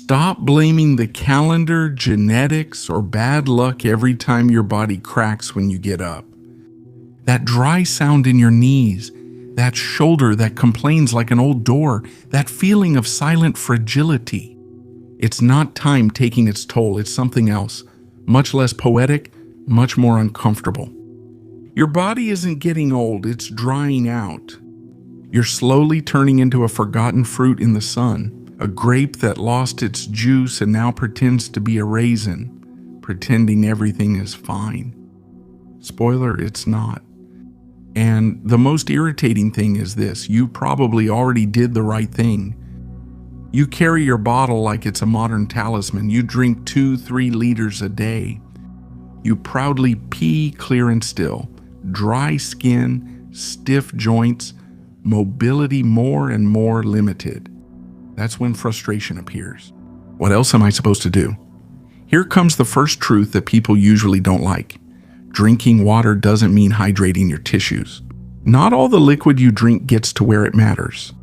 Stop blaming the calendar, genetics, or bad luck every time your body cracks when you get up. That dry sound in your knees, that shoulder that complains like an old door, that feeling of silent fragility. It's not time taking its toll, it's something else, much less poetic, much more uncomfortable. Your body isn't getting old, it's drying out. You're slowly turning into a forgotten fruit in the sun, a grape that lost its juice and now pretends to be a raisin, pretending everything is fine. Spoiler, it's not. And the most irritating thing is this: you probably already did the right thing. You carry your bottle like it's a modern talisman. You drink 2-3 liters a day. You proudly pee clear and still. Dry skin, stiff joints, mobility more and more limited. That's when frustration appears. What else am I supposed to do? Here comes the first truth that people usually don't like. Drinking water doesn't mean hydrating your tissues. Not all the liquid you drink gets to where it matters.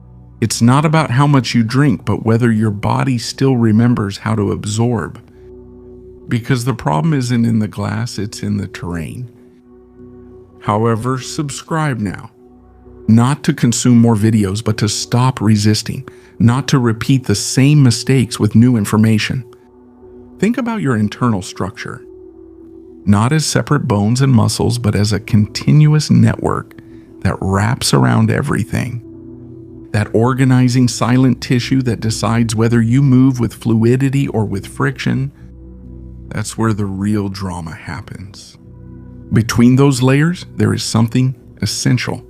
It's not about how much you drink, but whether your body still remembers how to absorb. Because the problem isn't in the glass, it's in the terrain. However, subscribe now. Not to consume more videos, but to stop resisting. Not to repeat the same mistakes with new information. Think about your internal structure. Not as separate bones and muscles, but as a continuous network that wraps around everything. That organizing silent tissue that decides whether you move with fluidity or with friction. That's where the real drama happens. Between those layers, there is something essential.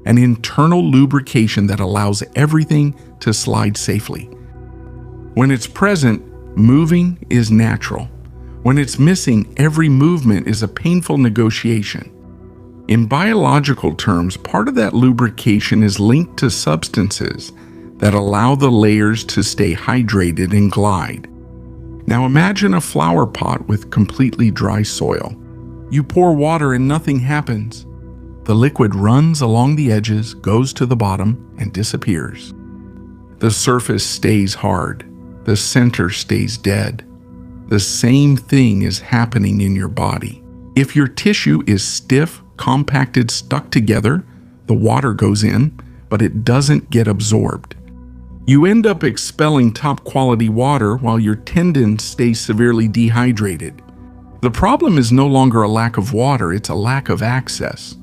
An internal lubrication that allows everything to slide safely. When it's present, moving is natural. When it's missing, every movement is a painful negotiation. In biological terms, part of that lubrication is linked to substances that allow the layers to stay hydrated and glide. Now imagine a flower pot with completely dry soil. You pour water and nothing happens. The liquid runs along the edges, goes to the bottom, and disappears. The surface stays hard. The center stays dead. The same thing is happening in your body. If your tissue is stiff, compacted, stuck together, the water goes in, but it doesn't get absorbed. You end up expelling top-quality water while your tendons stay severely dehydrated. The problem is no longer a lack of water, it's a lack of access.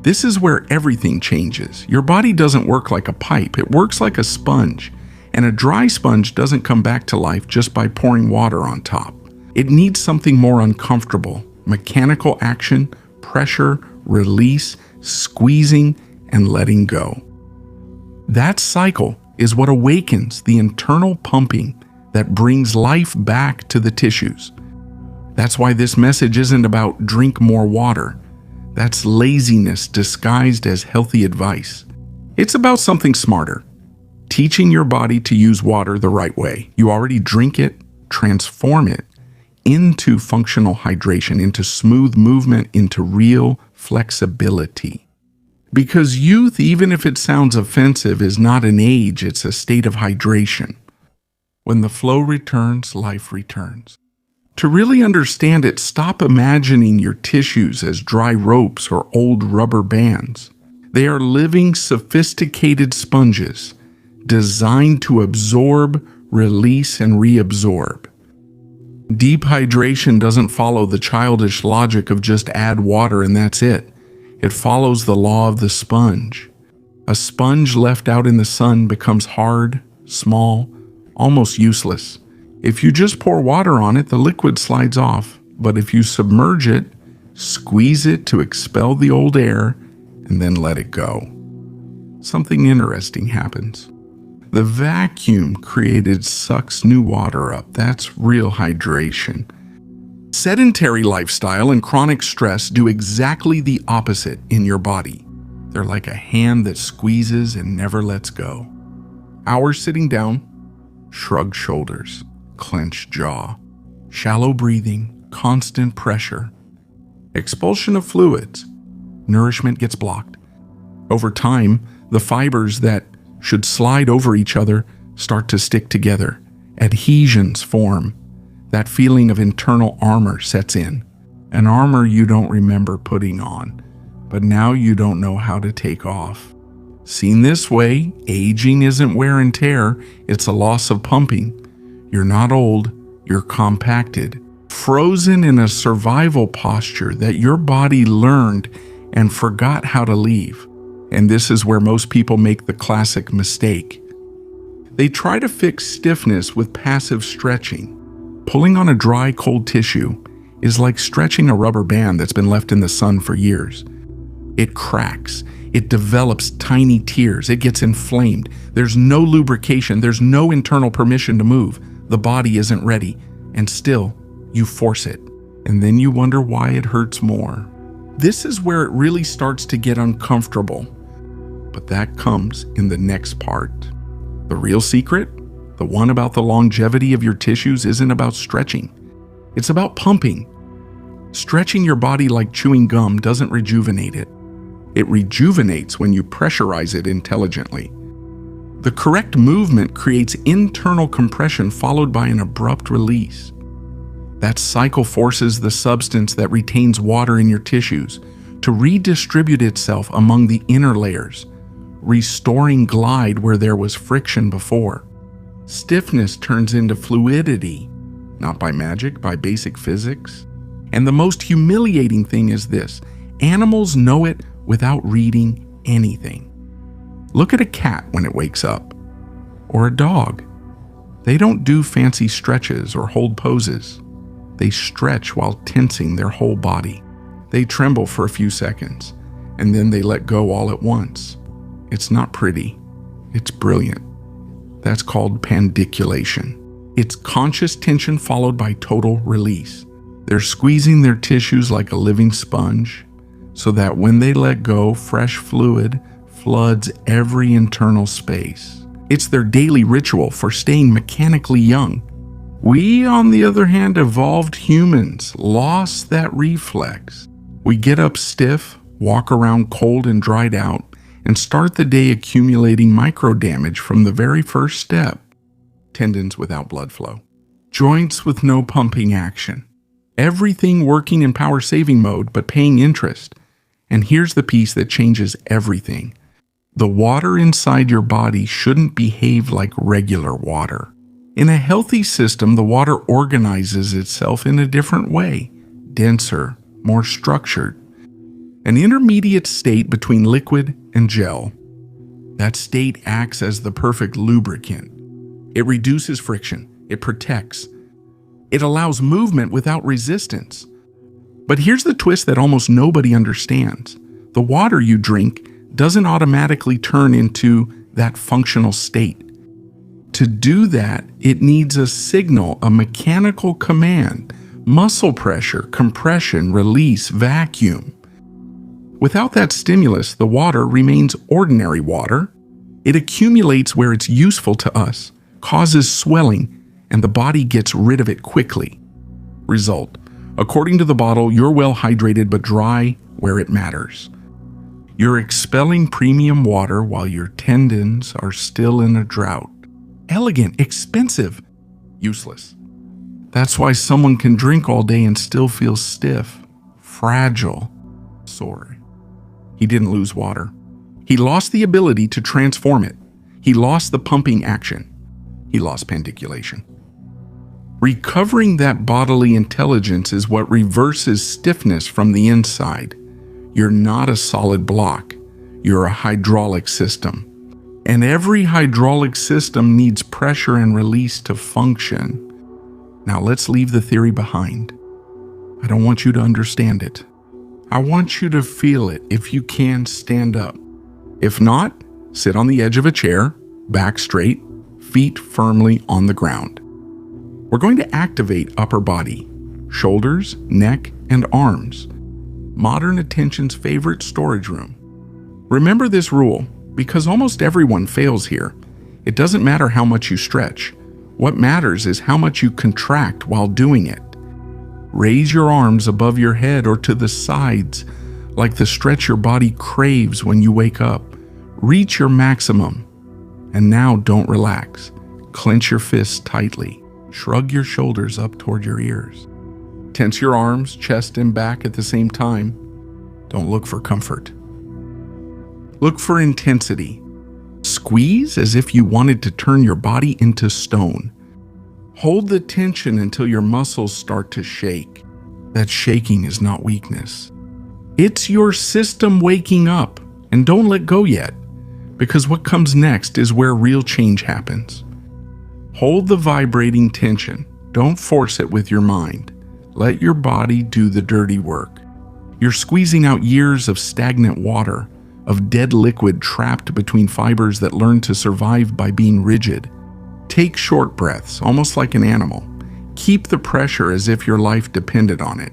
This is where everything changes. Your body doesn't work like a pipe, it works like a sponge. And a dry sponge doesn't come back to life just by pouring water on top. It needs something more uncomfortable: mechanical action, pressure, release, squeezing, and letting go. That cycle is what awakens the internal pumping that brings life back to the tissues. That's why this message isn't about drink more water. That's laziness disguised as healthy advice. It's about something smarter. Teaching your body to use water the right way. You already drink it, transform it into functional hydration, into smooth movement, into real flexibility. Because youth, even if it sounds offensive, is not an age, it's a state of hydration. When the flow returns, life returns. To really understand it, stop imagining your tissues as dry ropes or old rubber bands. They are living, sophisticated sponges, designed to absorb, release, and reabsorb. Deep hydration doesn't follow the childish logic of just add water and that's it. It follows the law of the sponge. A sponge left out in the sun becomes hard, small, almost useless. If you just pour water on it, the liquid slides off. But if you submerge it, squeeze it to expel the old air, and then let it go, something interesting happens. The vacuum created sucks new water up. That's real hydration. Sedentary lifestyle and chronic stress do exactly the opposite in your body. They're like a hand that squeezes and never lets go. Hours sitting down, shrugged shoulders, clenched jaw, shallow breathing, constant pressure. Expulsion of fluids. Nourishment gets blocked. Over time, the fibers that should slide over each other start to stick together, Adhesions form. That feeling of internal armor sets in. An armor you don't remember putting on, but now you don't know how to take off. Seen this way, aging isn't wear and tear, it's a loss of pumping. You're not old, you're compacted, frozen in a survival posture that your body learned and forgot how to leave. And this is where most people make the classic mistake. They try to fix stiffness with passive stretching. Pulling on a dry, cold tissue is like stretching a rubber band that's been left in the sun for years. It cracks. It develops tiny tears. It gets inflamed. There's no lubrication. There's no internal permission to move. The body isn't ready. And still, you force it. And then you wonder why it hurts more. This is where it really starts to get uncomfortable. But that comes in the next part. The real secret, the one about the longevity of your tissues, isn't about stretching. It's about pumping. Stretching your body like chewing gum doesn't rejuvenate it. It rejuvenates when you pressurize it intelligently. The correct movement creates internal compression followed by an abrupt release. That cycle forces the substance that retains water in your tissues to redistribute itself among the inner layers, restoring glide where there was friction before. Stiffness turns into fluidity, not by magic, by basic physics. And the most humiliating thing is this: animals know it without reading anything. Look at a cat when it wakes up, or a dog. They don't do fancy stretches or hold poses. They stretch while tensing their whole body. They tremble for a few seconds, and then they let go all at once. It's not pretty. It's brilliant. That's called pandiculation. It's conscious tension followed by total release. They're squeezing their tissues like a living sponge, so that when they let go, fresh fluid floods every internal space. It's their daily ritual for staying mechanically young. We, on the other hand, evolved humans, lost that reflex. We get up stiff, walk around cold and dried out, and start the day accumulating micro damage from the very first step. Tendons without blood flow. Joints with no pumping action. Everything working in power saving mode but paying interest. And here's the piece that changes everything. The water inside your body shouldn't behave like regular water. In a healthy system, the water organizes itself in a different way, denser, more structured. An intermediate state between liquid and gel. That state acts as the perfect lubricant. It reduces friction. It protects. It allows movement without resistance. But here's the twist that almost nobody understands. The water you drink doesn't automatically turn into that functional state. To do that, it needs a signal, a mechanical command, muscle pressure, compression, release, vacuum. Without that stimulus, the water remains ordinary water. It accumulates where it's useful to us, causes swelling, and the body gets rid of it quickly. Result: according to the bottle, you're well hydrated but dry where it matters. You're expelling premium water while your tendons are still in a drought. Elegant, expensive, useless. That's why someone can drink all day and still feel stiff, fragile, sore. He didn't lose water. He lost the ability to transform it. He lost the pumping action. He lost pandiculation. Recovering that bodily intelligence is what reverses stiffness from the inside. You're not a solid block. You're a hydraulic system. And every hydraulic system needs pressure and release to function. Now let's leave the theory behind. I don't want you to understand it. I want you to feel it. If you can, stand up. If not, sit on the edge of a chair, back straight, feet firmly on the ground. We're going to activate upper body, shoulders, neck, and arms. Modern attention's favorite storage room. Remember this rule, because almost everyone fails here. It doesn't matter how much you stretch. What matters is how much you contract while doing it. Raise your arms above your head or to the sides, like the stretch your body craves when you wake up. Reach your maximum. And now don't relax. Clench your fists tightly. Shrug your shoulders up toward your ears. Tense your arms, chest, and back at the same time. Don't look for comfort. Look for intensity. Squeeze as if you wanted to turn your body into stone. Hold the tension until your muscles start to shake. That shaking is not weakness. It's your system waking up, and don't let go yet, because what comes next is where real change happens. Hold the vibrating tension. Don't force it with your mind. Let your body do the dirty work. You're squeezing out years of stagnant water, of dead liquid trapped between fibers that learn to survive by being rigid. Take short breaths, almost like an animal. Keep the pressure as if your life depended on it,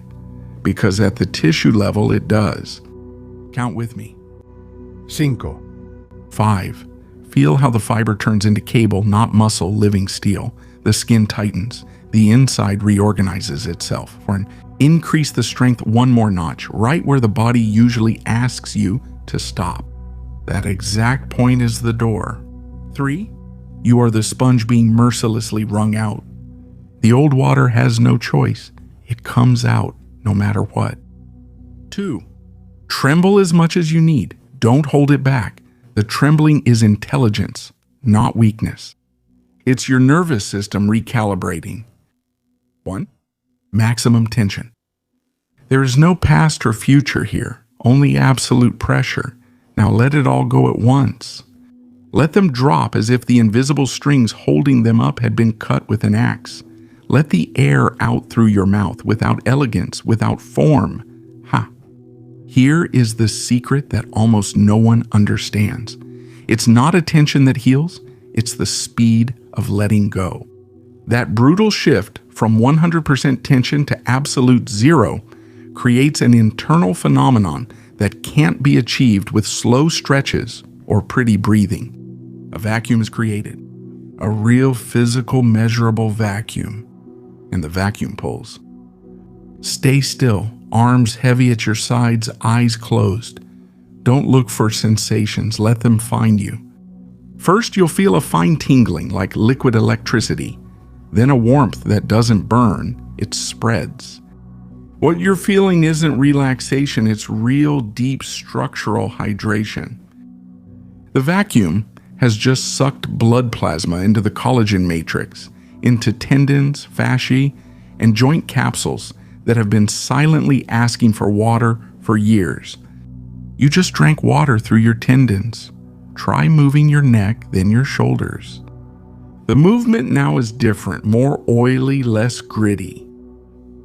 because at the tissue level it does. Count with me. 5. 5. Feel how the fiber turns into cable, not muscle, living steel. The skin tightens. The inside reorganizes itself. Increase the strength one more notch, right where the body usually asks you to stop. That exact point is the door. 3. You are the sponge being mercilessly wrung out. The old water has no choice. It comes out no matter what. 2. Tremble as much as you need. Don't hold it back. The trembling is intelligence, not weakness. It's your nervous system recalibrating. 1. Maximum tension. There is no past or future here, only absolute pressure. Now let it all go at once. Let them drop as if the invisible strings holding them up had been cut with an axe. Let the air out through your mouth without elegance, without form. Here is the secret that almost no one understands. It's not a tension that heals, it's the speed of letting go. That brutal shift from 100% tension to absolute zero creates an internal phenomenon that can't be achieved with slow stretches or pretty breathing. A vacuum is created, a real physical measurable vacuum, and the vacuum pulls. Stay still, arms heavy at your sides, eyes closed. Don't look for sensations, let them find you. First, you'll feel a fine tingling like liquid electricity, then a warmth that doesn't burn, it spreads. What you're feeling isn't relaxation, it's real deep structural hydration. The vacuum has just sucked blood plasma into the collagen matrix, into tendons, fasciae, and joint capsules that have been silently asking for water for years. You just drank water through your tendons. Try moving your neck, then your shoulders. The movement now is different, more oily, less gritty,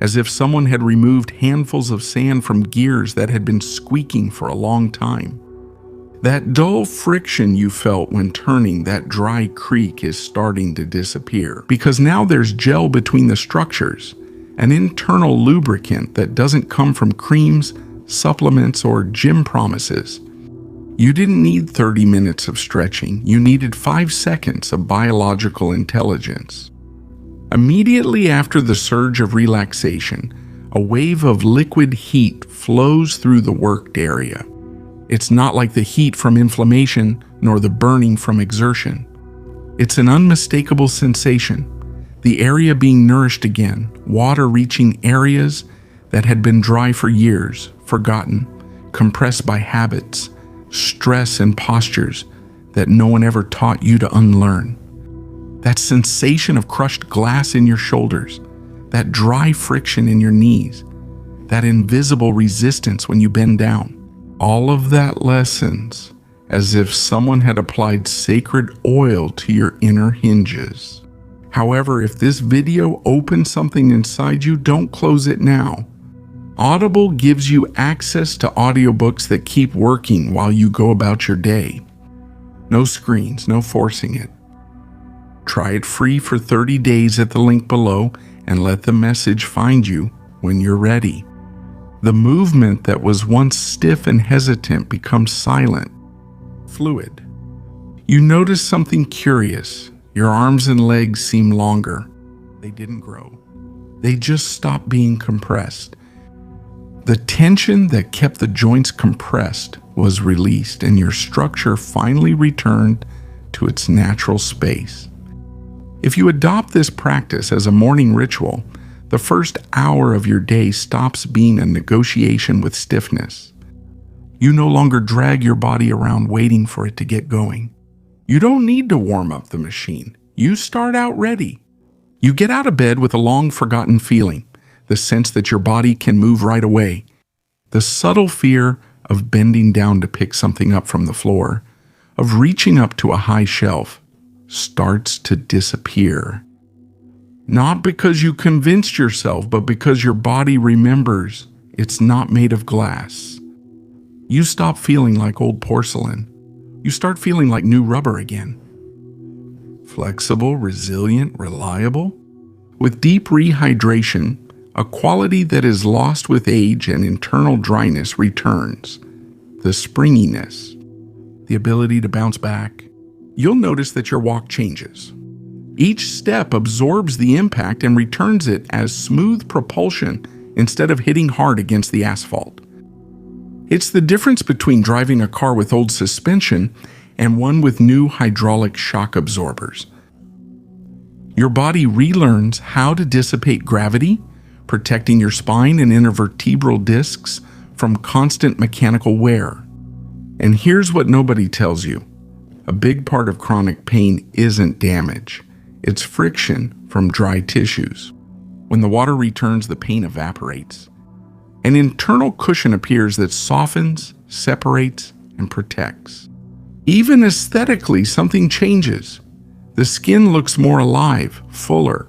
as if someone had removed handfuls of sand from gears that had been squeaking for a long time. That dull friction you felt when turning that dry creak is starting to disappear, because now there's gel between the structures, an internal lubricant that doesn't come from creams, supplements, or gym promises. You didn't need 30 minutes of stretching, you needed 5 seconds of biological intelligence. Immediately after the surge of relaxation, a wave of liquid heat flows through the worked area. It's not like the heat from inflammation nor the burning from exertion. It's an unmistakable sensation, the area being nourished again, water reaching areas that had been dry for years, forgotten, compressed by habits, stress, and postures that no one ever taught you to unlearn. That sensation of crushed glass in your shoulders, that dry friction in your knees, that invisible resistance when you bend down, all of that lessens as if someone had applied sacred oil to your inner hinges. However, if this video opens something inside you, don't close it now. Audible gives you access to audiobooks that keep working while you go about your day. No screens, no forcing it. Try it free for 30 days at the link below and let the message find you when you're ready. The movement that was once stiff and hesitant becomes silent, fluid. You notice something curious. Your arms and legs seem longer. They didn't grow. They just stopped being compressed. The tension that kept the joints compressed was released, and your structure finally returned to its natural space. If you adopt this practice as a morning ritual, the first hour of your day stops being a negotiation with stiffness. You no longer drag your body around waiting for it to get going. You don't need to warm up the machine. You start out ready. You get out of bed with a long-forgotten feeling, the sense that your body can move right away. The subtle fear of bending down to pick something up from the floor, of reaching up to a high shelf, starts to disappear. Not because you convinced yourself, but because your body remembers it's not made of glass. You stop feeling like old porcelain. You start feeling like new rubber again. Flexible, resilient, reliable. With deep rehydration, a quality that is lost with age and internal dryness returns. The springiness, the ability to bounce back. You'll notice that your walk changes. Each step absorbs the impact and returns it as smooth propulsion instead of hitting hard against the asphalt. It's the difference between driving a car with old suspension and one with new hydraulic shock absorbers. Your body relearns how to dissipate gravity, protecting your spine and intervertebral discs from constant mechanical wear. And here's what nobody tells you. A big part of chronic pain isn't damage. It's friction from dry tissues. When the water returns, the pain evaporates. An internal cushion appears that softens, separates, and protects. Even aesthetically, something changes. The skin looks more alive, fuller.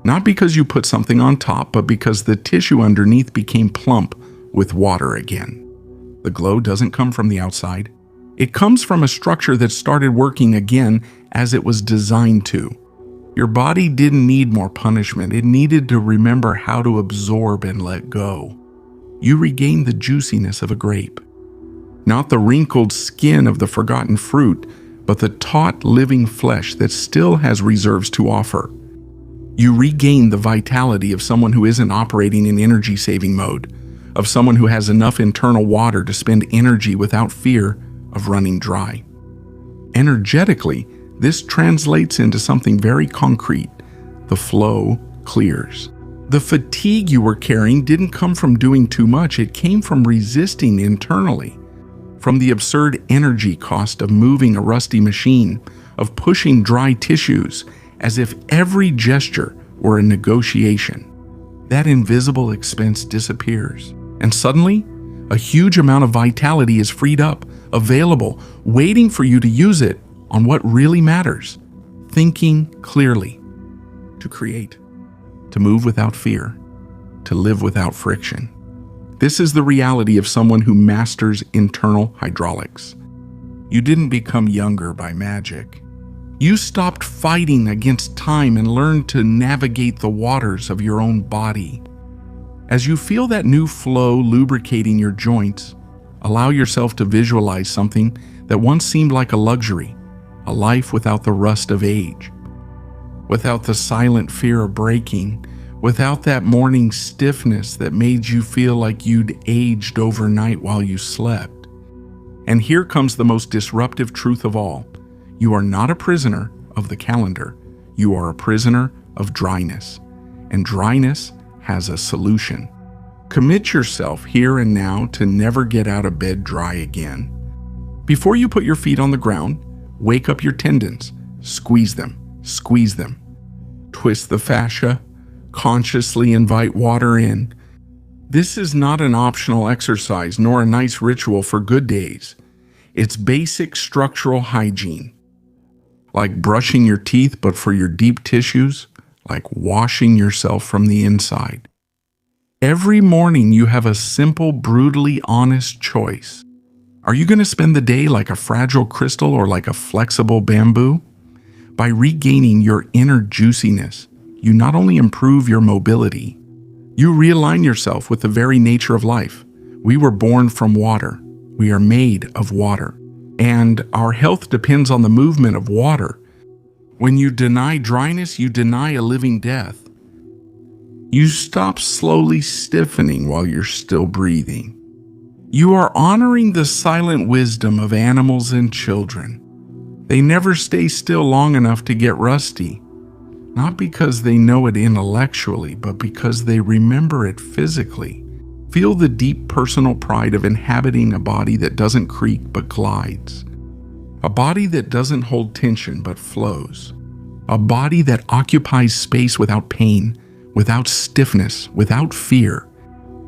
Not because you put something on top, but because the tissue underneath became plump with water again. The glow doesn't come from the outside. It comes from a structure that started working again as it was designed to. Your body didn't need more punishment. It needed to remember how to absorb and let go. You regained the juiciness of a grape. Not the wrinkled skin of the forgotten fruit, but the taut living flesh that still has reserves to offer. You regain the vitality of someone who isn't operating in energy-saving mode, of someone who has enough internal water to spend energy without fear of running dry. Energetically, this translates into something very concrete. The flow clears. The fatigue you were carrying didn't come from doing too much. It came from resisting internally, from the absurd energy cost of moving a rusty machine, of pushing dry tissues, as if every gesture were a negotiation. That invisible expense disappears, and suddenly, a huge amount of vitality is freed up, available, waiting for you to use it on what really matters. Thinking clearly, to create, to move without fear, to live without friction. This is the reality of someone who masters internal hydraulics. You didn't become younger by magic. You stopped fighting against time and learned to navigate the waters of your own body. As you feel that new flow lubricating your joints, allow yourself to visualize something that once seemed like a luxury, a life without the rust of age, without the silent fear of breaking, without that morning stiffness that made you feel like you'd aged overnight while you slept. And here comes the most disruptive truth of all. You are not a prisoner of the calendar. You are a prisoner of dryness. And dryness has a solution. Commit yourself here and now to never get out of bed dry again. Before you put your feet on the ground, wake up your tendons. Squeeze them. Squeeze them. Twist the fascia. Consciously invite water in. This is not an optional exercise nor a nice ritual for good days. It's basic structural hygiene. Like brushing your teeth, but for your deep tissues, like washing yourself from the inside. Every morning you have a simple, brutally honest choice. Are you going to spend the day like a fragile crystal or like a flexible bamboo? By regaining your inner juiciness, you not only improve your mobility, you realign yourself with the very nature of life. We were born from water. We are made of water. And our health depends on the movement of water. When you deny dryness, you deny a living death. You stop slowly stiffening while you're still breathing. You are honoring the silent wisdom of animals and children. They never stay still long enough to get rusty. Not because they know it intellectually, but because they remember it physically. Feel the deep personal pride of inhabiting a body that doesn't creak but glides. A body that doesn't hold tension but flows. A body that occupies space without pain, without stiffness, without fear.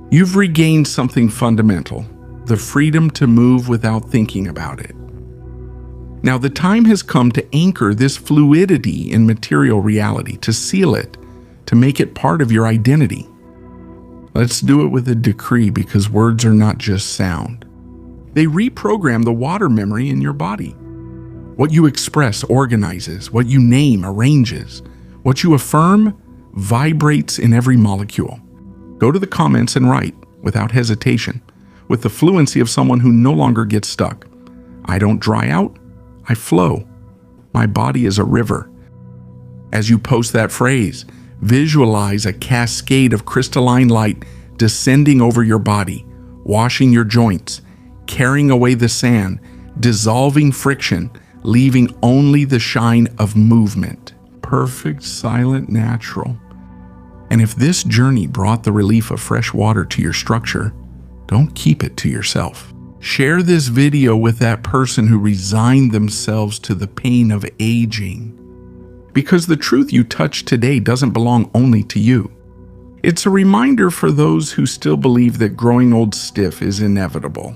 You've regained something fundamental, the freedom to move without thinking about it. Now the time has come to anchor this fluidity in material reality, to seal it, to make it part of your identity. Let's do it with a decree, because words are not just sound. They reprogram the water memory in your body. What you express organizes, what you name arranges, what you affirm vibrates in every molecule. Go to the comments and write, without hesitation, with the fluency of someone who no longer gets stuck. I don't dry out, I flow. My body is a river. As you post that phrase, visualize a cascade of crystalline light descending over your body, washing your joints, carrying away the sand, dissolving friction, leaving only the shine of movement. Perfect, silent, natural. And if this journey brought the relief of fresh water to your structure, don't keep it to yourself. Share this video with that person who resigned themselves to the pain of aging. Because the truth you touch today doesn't belong only to you. It's a reminder for those who still believe that growing old stiff is inevitable.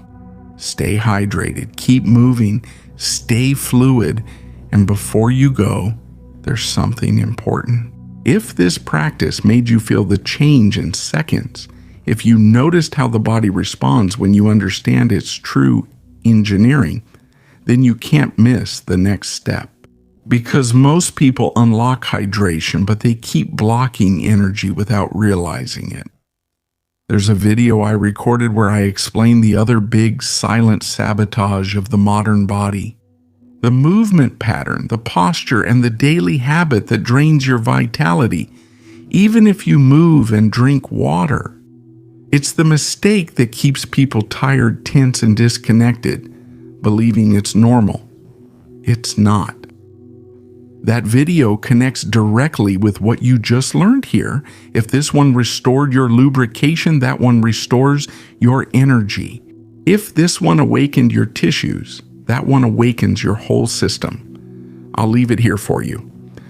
Stay hydrated, keep moving, stay fluid, and before you go, there's something important. If this practice made you feel the change in seconds, if you noticed how the body responds when you understand its true engineering, then you can't miss the next step. Because most people unlock hydration, but they keep blocking energy without realizing it. There's a video I recorded where I explain the other big silent sabotage of the modern body. The movement pattern, the posture, and the daily habit that drains your vitality, even if you move and drink water. It's the mistake that keeps people tired, tense, and disconnected, believing it's normal. It's not. That video connects directly with what you just learned here. If this one restored your lubrication, that one restores your energy. If this one awakened your tissues, that one awakens your whole system. I'll leave it here for you,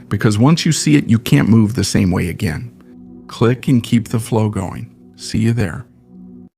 because once you see it, you can't move the same way again. Click and keep the flow going. See you there.